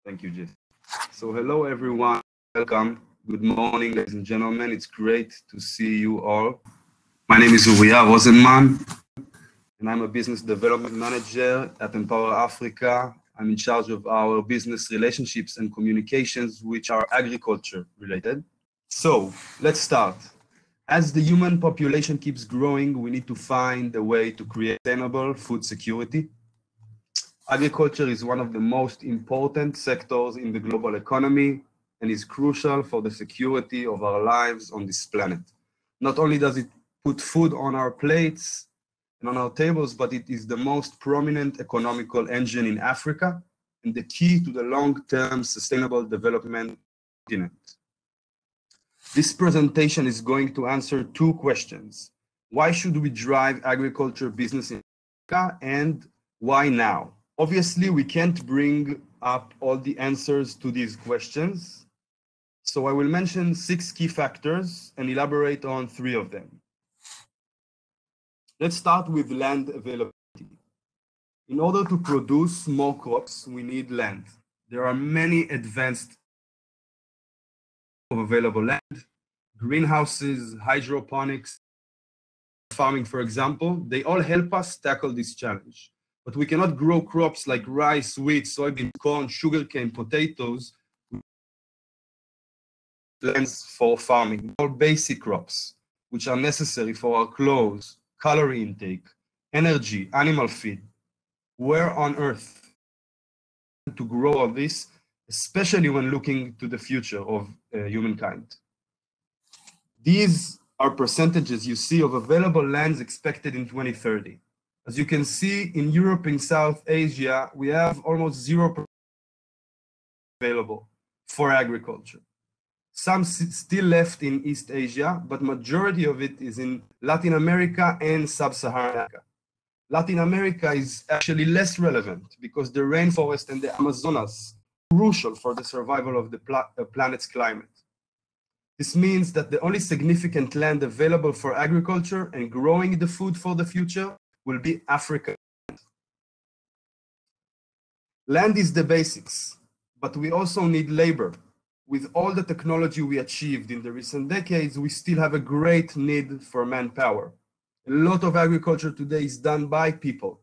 Thank you, Jess. So hello, everyone. Welcome. Good morning, ladies and gentlemen. It's great to see you all. My name is Uriya Rosenman, and I'm a business development manager at Empower Africa. I'm in charge of our business relationships and communications, which are agriculture related. So let's start. As the human population keeps growing, we need to find a way to create sustainable food security. Agriculture is one of the most important sectors in the global economy and is crucial for the security of our lives on this planet. Not only does it put food on our plates and on our tables, but it is the most prominent economical engine in Africa and the key to the long-term sustainable development continent. This presentation is going to answer two questions. Why should we drive agriculture business in Africa, and why now? Obviously, we can't bring up all the answers to these questions, so I will mention 6 key factors and elaborate on 3 of them. Let's start with land availability. In order to produce more crops, we need land. There are many advanced of available land, greenhouses, hydroponics, farming, for example. They all help us tackle this challenge. But we cannot grow crops like rice, wheat, soybeans, corn, sugarcane, potatoes, lands for farming, all basic crops, which are necessary for our clothes, calorie intake, energy, animal feed. Where on earth to grow all this, especially when looking to the future of humankind? These are percentages you see of available lands expected in 2030. As you can see, in Europe and South Asia, we have almost 0% available for agriculture. Some still left in East Asia, but majority of it is in Latin America and Sub-Saharan Africa. Latin America is actually less relevant because the rainforest and the Amazonas are crucial for the survival of the planet's climate. This means that the only significant land available for agriculture and growing the food for the future will be Africa. Land is the basics, but we also need labor. With all the technology we achieved in the recent decades, we still have a great need for manpower. A lot of agriculture today is done by people,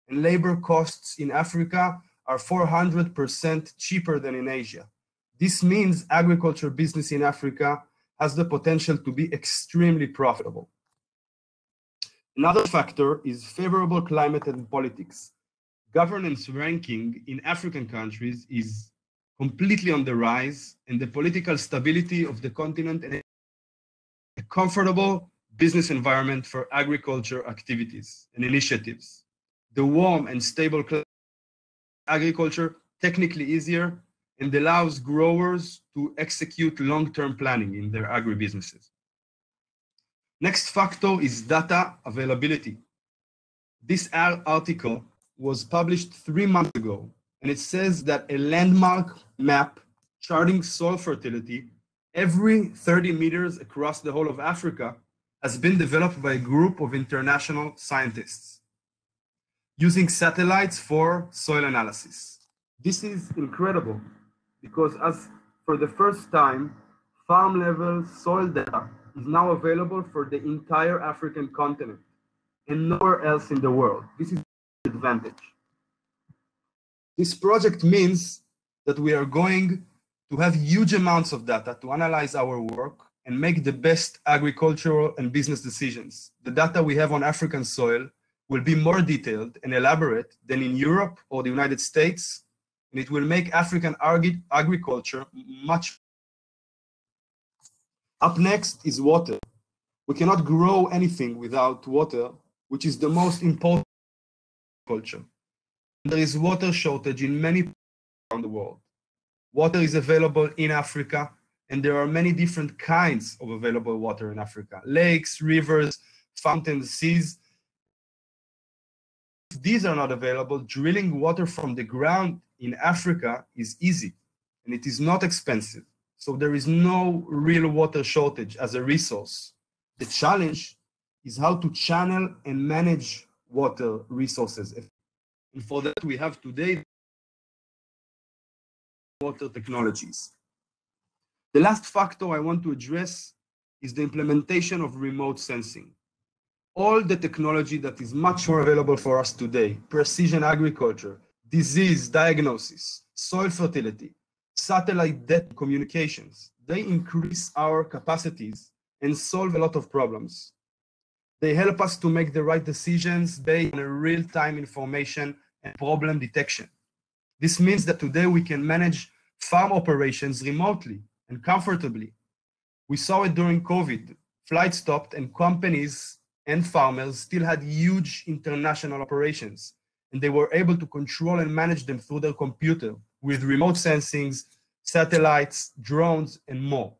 and labor costs in Africa are 400% cheaper than in Asia. This means agriculture business in Africa has the potential to be extremely profitable. Another factor is favorable climate and politics. Governance ranking in African countries is completely on the rise, and the political stability of the continent and a comfortable business environment for agriculture activities and initiatives. The warm and stable climate agriculture technically easier and allows growers to execute long-term planning in their agribusinesses. Next factor is data availability. This article was published 3 months ago, and it says that a landmark map charting soil fertility every 30 meters across the whole of Africa has been developed by a group of international scientists using satellites for soil analysis. This is incredible because as for the first time, farm-level soil data is now available for the entire African continent and nowhere else in the world. This is an advantage. This project means that we are going to have huge amounts of data to analyze our work and make the best agricultural and business decisions. The data we have on African soil will be more detailed and elaborate than in Europe or the United States, and it will make African agriculture much. Up next is water. We cannot grow anything without water, which is the most important culture. There is water shortage in many places around the world. Water is available in Africa, and there are many different kinds of available water in Africa. Lakes, rivers, fountains, seas. If these are not available, drilling water from the ground in Africa is easy, and it is not expensive. So there is no real water shortage as a resource. The challenge is how to channel and manage water resources. And for that, we have today water technologies. The last factor I want to address is the implementation of remote sensing. All the technology that is much more available for us today, precision agriculture, disease diagnosis, soil fertility, satellite data communications, they increase our capacities and solve a lot of problems. They help us to make the right decisions based on real-time information and problem detection. This means that today we can manage farm operations remotely and comfortably. We saw it during COVID. Flights stopped and companies and farmers still had huge international operations, and they were able to control and manage them through their computer with remote sensings, satellites, drones, and more.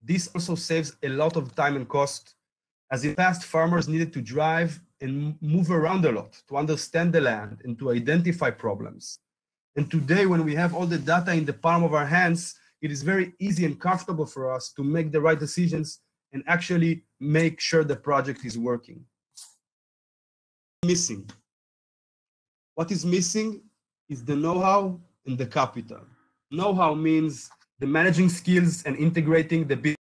This also saves a lot of time and cost, as in the past, farmers needed to drive and move around a lot to understand the land and to identify problems. And today, when we have all the data in the palm of our hands, it is very easy and comfortable for us to make the right decisions and actually make sure the project is working. Missing. What is missing is the know-how and the capital. Know-how means the managing skills and integrating the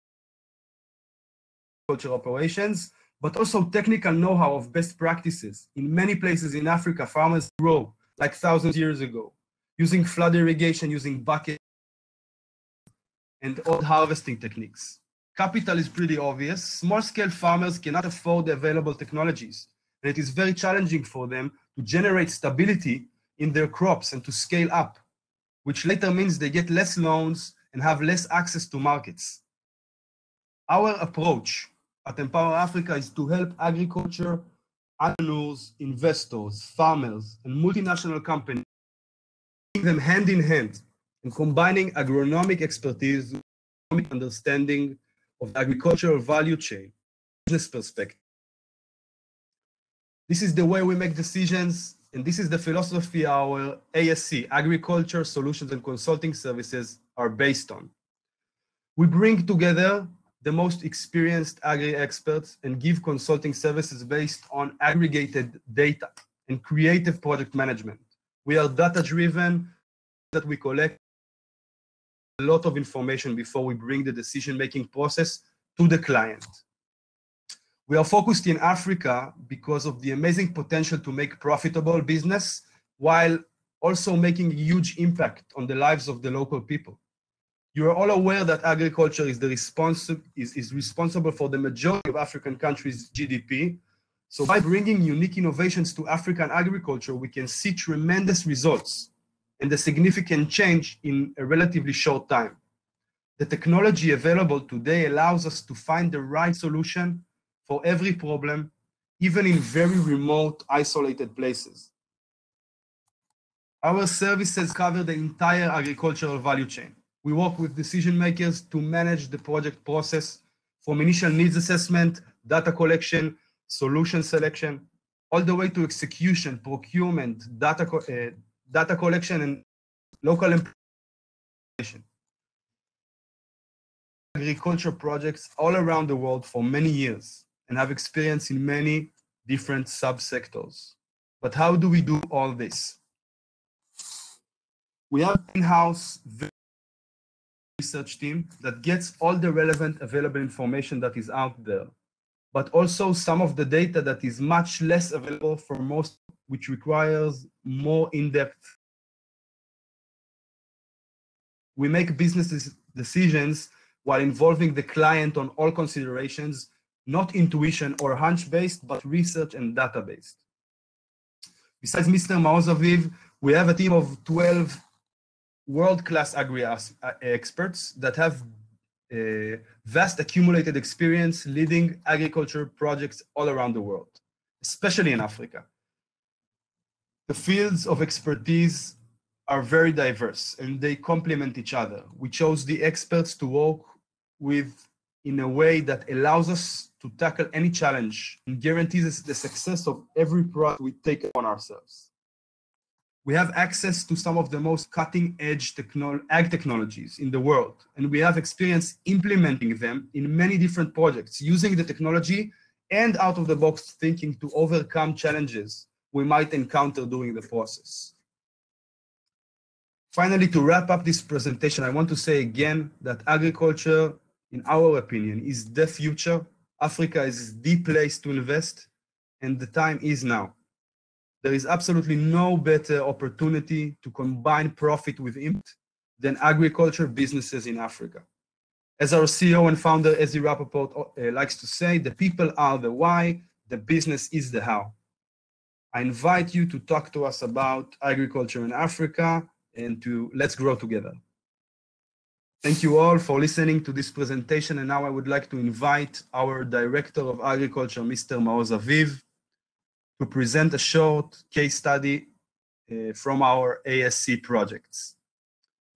agriculture operations, but also technical know-how of best practices. In many places in Africa, farmers grow like thousands of years ago, using flood irrigation, using buckets, and old harvesting techniques. Capital is pretty obvious. Small-scale farmers cannot afford the available technologies, and it is very challenging for them to generate stability in their crops and to scale up, which later means they get less loans and have less access to markets. Our approach at Empower Africa is to help agriculture, entrepreneurs, investors, farmers, and multinational companies, bring them hand in hand and combining agronomic expertise with economic understanding of the agricultural value chain, business perspective. This is the way we make decisions, and this is the philosophy our ASC, Agriculture Solutions and Consulting Services, are based on. We bring together the most experienced agri-experts and give consulting services based on aggregated data and creative project management. We are data-driven, that we collect a lot of information before we bring the decision-making process to the client. We are focused in Africa because of the amazing potential to make profitable business while also making a huge impact on the lives of the local people. You are all aware that agriculture is responsible for the majority of African countries' GDP. So by bringing unique innovations to African agriculture, we can see tremendous results and a significant change in a relatively short time. The technology available today allows us to find the right solution for every problem, even in very remote, isolated places. Our services cover the entire agricultural value chain. We work with decision makers to manage the project process from initial needs assessment, data collection, solution selection, all the way to execution, procurement, data collection, and local implementation. Agriculture projects all around the world for many years and have experience in many different subsectors. But how do we do all this? We have in-house research team that gets all the relevant available information that is out there, but also some of the data that is much less available for most, which requires more in-depth. We make business decisions while involving the client on all considerations, not intuition or hunch-based, but research and data-based. Besides Mr. Maoz Aviv, we have a team of 12 world-class agri-experts that have vast accumulated experience leading agriculture projects all around the world, especially in Africa. The fields of expertise are very diverse and they complement each other. We chose the experts to work with in a way that allows us to tackle any challenge and guarantees the success of every project we take upon ourselves. We have access to some of the most cutting-edge ag technologies in the world, and we have experience implementing them in many different projects, using the technology and out-of-the-box thinking to overcome challenges we might encounter during the process. Finally, to wrap up this presentation, I want to say again that agriculture, in our opinion, is the future. Africa is the place to invest, and the time is now. There is absolutely no better opportunity to combine profit with impact than agriculture businesses in Africa. As our CEO and founder, Ezi Rappaport, likes to say, the people are the why, the business is the how. I invite you to talk to us about agriculture in Africa and to let's grow together. Thank you all for listening to this presentation. And now I would like to invite our Director of Agriculture, Mr. Maoz Aviv, to present a short case study from our ASC projects.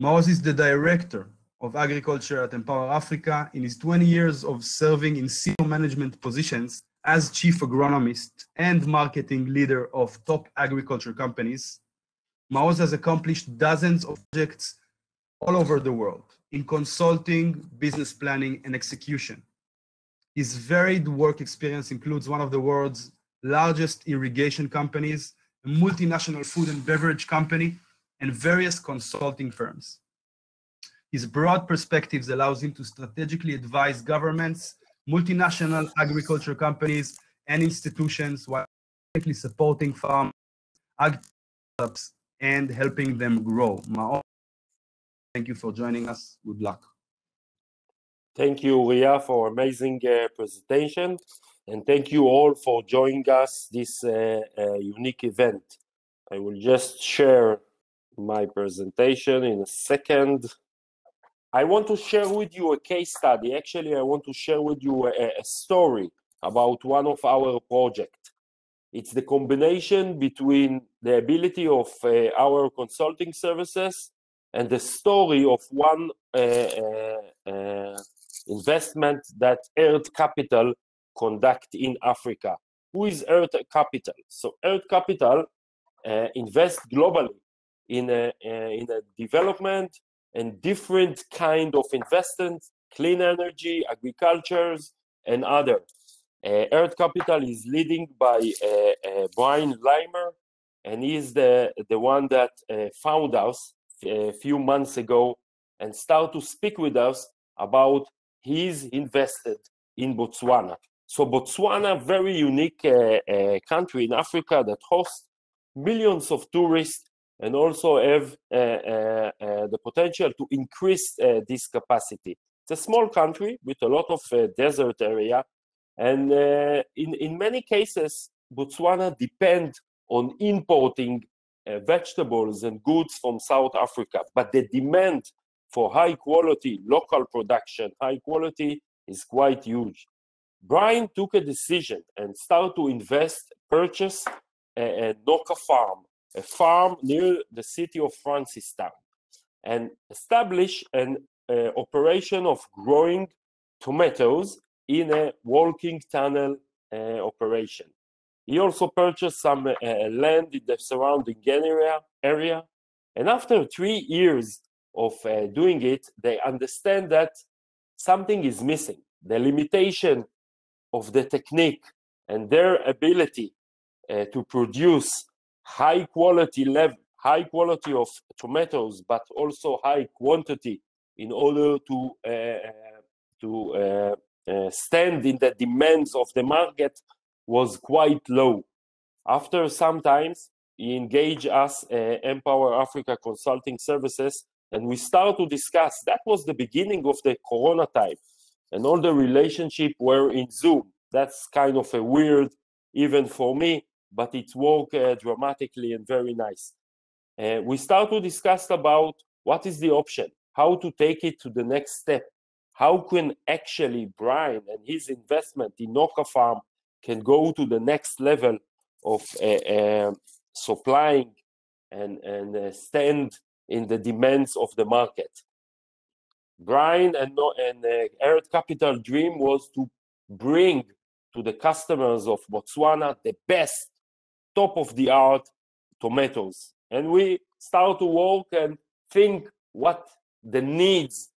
Maoz is the Director of Agriculture at Empower Africa. In his 20 years of serving in senior management positions as Chief Agronomist and Marketing Leader of top agriculture companies, Maoz has accomplished dozens of projects all over the world in consulting, business planning, and execution. His varied work experience includes one of the world's largest irrigation companies, a multinational food and beverage company, and various consulting firms. His broad perspectives allows him to strategically advise governments, multinational agriculture companies, and institutions while supporting farmers, startups, and helping them grow. Maoz, thank you for joining us. Good luck. Thank you, Uriya, for amazing presentation, and thank you all for joining us this unique event. I will just share my presentation in a second. I want to share with you a case study. Actually, I want to share with you a story about one of our projects. It's the combination between the ability of our consulting services and the story of one investment that Earth Capital conduct in Africa. Who is Earth Capital? So Earth Capital invests globally in a development and different kind of investments, clean energy, agricultures, and other. Earth Capital is leading by Brian Leimer, and he's the one that found us a few months ago and start to speak with us about he's invested in Botswana. So Botswana, very unique country in Africa that hosts millions of tourists and also have the potential to increase this capacity. It's a small country with a lot of desert area, and in many cases, Botswana depend on importing vegetables and goods from South Africa, but the demand for high quality local production, high quality, is quite huge. Brian took a decision and started to invest, purchase a Noka farm, a farm near the city of Francistown, and establish an operation of growing tomatoes in a walking tunnel operation. He also purchased some land in the surrounding area, and after 3 years of doing it, they understand that something is missing. The limitation of the technique and their ability to produce high quality of tomatoes, but also high quantity in order to stand in the demands of the market was quite low. After some time, he engaged us, Empower Africa Consulting Services, and we started to discuss. That was the beginning of the Corona time, and all the relationship were in Zoom. That's kind of a weird, even for me, but it worked dramatically and very nice. We start to discuss about what is the option, how to take it to the next step, how can actually Brian and his investment in Noka Farm can go to the next level of supplying and stand in the demands of the market. Brian and Earth Capital dream was to bring to the customers of Botswana the best, top-of-the-art tomatoes. And we start to work and think what the needs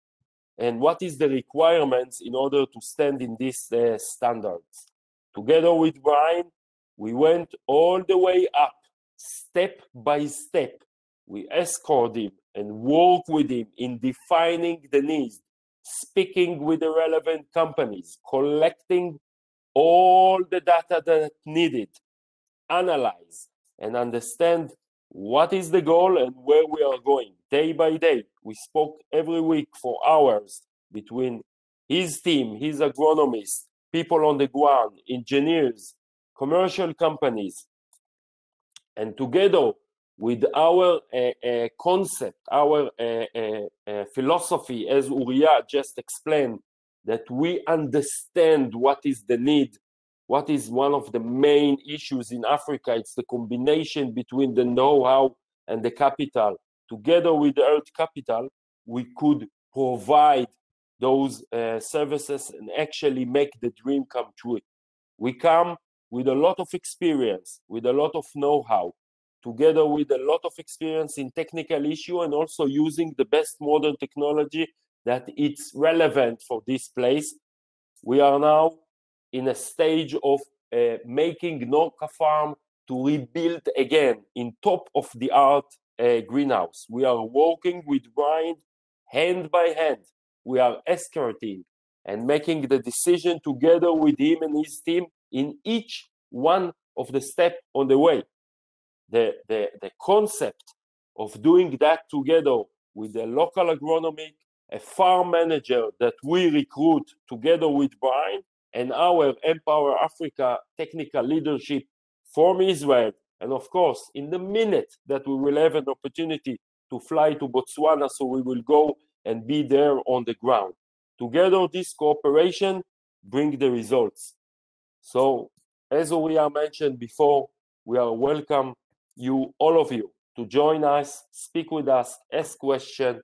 and what is the requirements in order to stand in these standards. Together with Brian, we went all the way up, step by step. we escort him and work with him in defining the needs, speaking with the relevant companies, collecting all the data that needed, analyze and understand what is the goal and where we are going day by day. We spoke every week for hours between his team, his agronomists, people on the ground, engineers, commercial companies, and together with our concept, our philosophy, as Uriya just explained, that we understand what is the need, what is one of the main issues in Africa. It's the combination between the know-how and the capital. Together with the Earth Capital, we could provide those services and actually make the dream come true. We come with a lot of experience, with a lot of know-how, together with a lot of experience in technical issue and also using the best modern technology that it's relevant for this place. We are now in a stage of making Norca Farm to rebuild again in top of the art greenhouse. We are working with Brian hand by hand. We are escorting and making the decision together with him and his team in each one of the steps on the way. The concept of doing that together with the local agronomic, a farm manager that we recruit together with Brian, and our Empower Africa technical leadership from Israel. And of course, in the minute that we will have an opportunity to fly to Botswana, so we will go and be there on the ground. Together, this cooperation brings the results. So, as Uriya mentioned before, we are welcome you, all of you, to join us, speak with us, ask questions.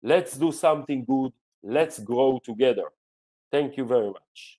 Let's do something good. Let's grow together. Thank you very much.